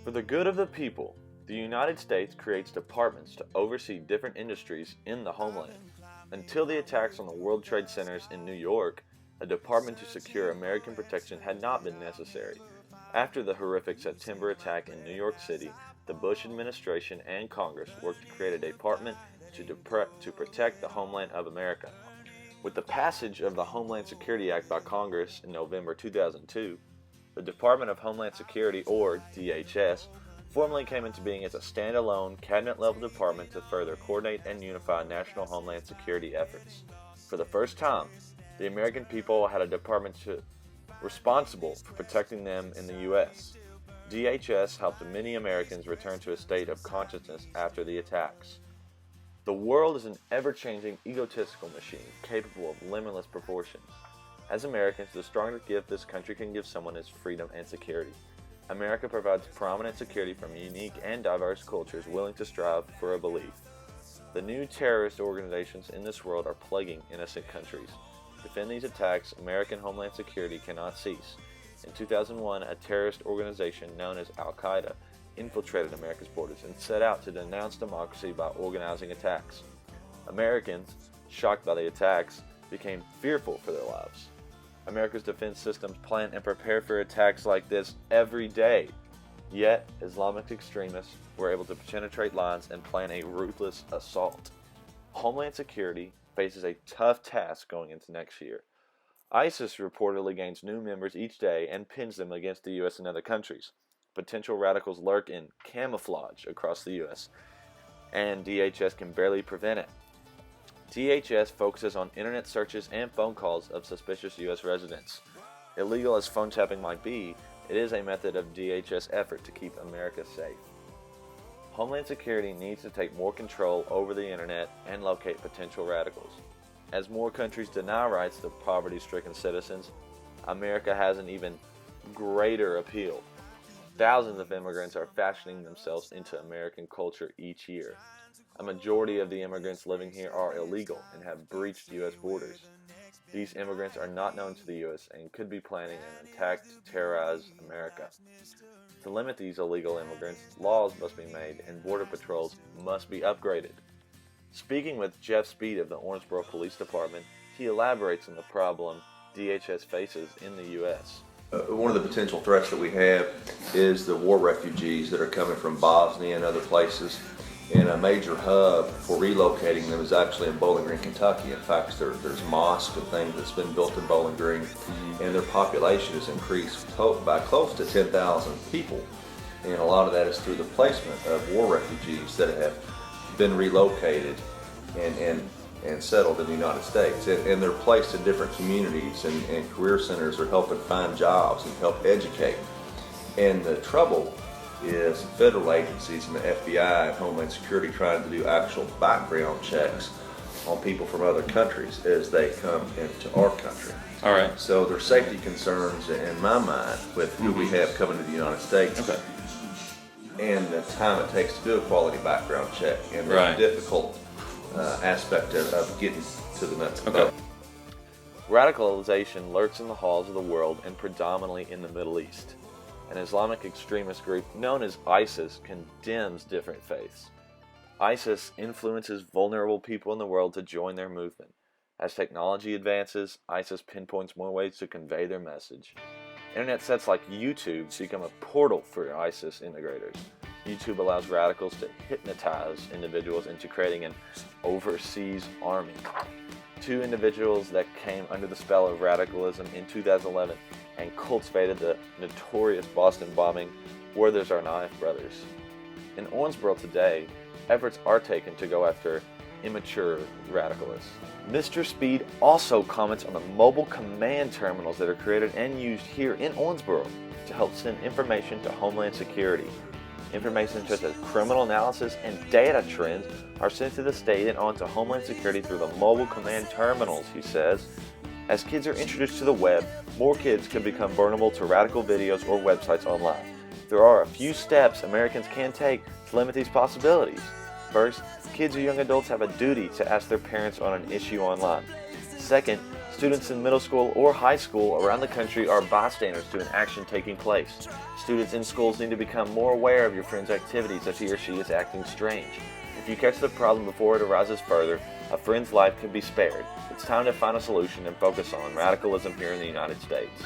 For the good of the people, the United States creates departments to oversee different industries in the homeland. Until the attacks on the World Trade Centers in New York, a department to secure American protection had not been necessary. After the horrific September attack in New York City, the Bush administration and Congress worked to create a department to protect the homeland of America. With the passage of the Homeland Security Act by Congress in November 2002, the Department of Homeland Security, or DHS, formally came into being as a standalone, cabinet-level department to further coordinate and unify national homeland security efforts. For the first time, the American people had a department responsible for protecting them in the U.S. DHS helped many Americans return to a state of consciousness after the attacks. The world is an ever-changing, egotistical machine capable of limitless proportions. As Americans, the strongest gift this country can give someone is freedom and security. America provides prominent security from unique and diverse cultures willing to strive for a belief. The new terrorist organizations in this world are plaguing innocent countries. To defend these attacks, American Homeland Security cannot cease. In 2001, a terrorist organization known as Al-Qaeda infiltrated America's borders and set out to denounce democracy by organizing attacks. Americans, shocked by the attacks, became fearful for their lives. America's defense systems plan and prepare for attacks like this every day. Yet, Islamic extremists were able to penetrate lines and plan a ruthless assault. Homeland Security faces a tough task going into next year. ISIS reportedly gains new members each day and pins them against the U.S. and other countries. Potential radicals lurk in camouflage across the U.S., and DHS can barely prevent it. DHS focuses on internet searches and phone calls of suspicious U.S. residents. Illegal as phone tapping might be, it is a method of DHS effort to keep America safe. Homeland Security needs to take more control over the internet and locate potential radicals. As more countries deny rights to poverty-stricken citizens, America has an even greater appeal. Thousands of immigrants are fashioning themselves into American culture each year. A majority of the immigrants living here are illegal and have breached U.S. borders. These immigrants are not known to the U.S. and could be planning an attack to terrorize America. To limit these illegal immigrants, laws must be made and border patrols must be upgraded. Speaking with Jeff Speed of the Owensboro Police Department, he elaborates on the problem DHS faces in the U.S. One of the potential threats that we have is the war refugees that are coming from Bosnia and other places. And a major hub for relocating them is actually in Bowling Green, Kentucky. In fact, there's mosques and things that's been built in Bowling Green, and their population has increased by close to 10,000 people. And a lot of that is through the placement of war refugees that have been relocated and settled in the United States. And they're placed in different communities, and career centers are helping find jobs and help educate. And the trouble is federal agencies and the FBI and Homeland Security trying to do actual background checks on people from other countries as they come into our country. All right. So there's safety concerns in my mind with who we have coming to the United States. Okay. And the time it takes to do a quality background check and the difficult aspect of getting to the nuts and bolts. Radicalization lurks in the halls of the world and predominantly in the Middle East. An Islamic extremist group known as ISIS condemns different faiths. ISIS influences vulnerable people in the world to join their movement. As technology advances, ISIS pinpoints more ways to convey their message. Internet sites like YouTube become a portal for ISIS integrators. YouTube allows radicals to hypnotize individuals into creating an overseas army. Two individuals that came under the spell of radicalism in 2011 and cultivated the notorious Boston bombing were the Tsarnaev brothers. In Owensboro today, efforts are taken to go after immature radicalists. Mr. Speed also comments on the mobile command terminals that are created and used here in Owensboro to help send information to Homeland Security. Information such as criminal analysis and data trends are sent to the state and on to Homeland Security through the mobile command terminals, he says. As kids are introduced to the web, more kids can become vulnerable to radical videos or websites online. There are a few steps Americans can take to limit these possibilities. First, kids or young adults have a duty to ask their parents on an issue online. Second, Students in middle school or high school around the country are bystanders to an action taking place. Students in schools need to become more aware of your friend's activities if he or she is acting strange. If you catch the problem before it arises further, a friend's life could be spared. It's time to find a solution and focus on radicalism here in the United States.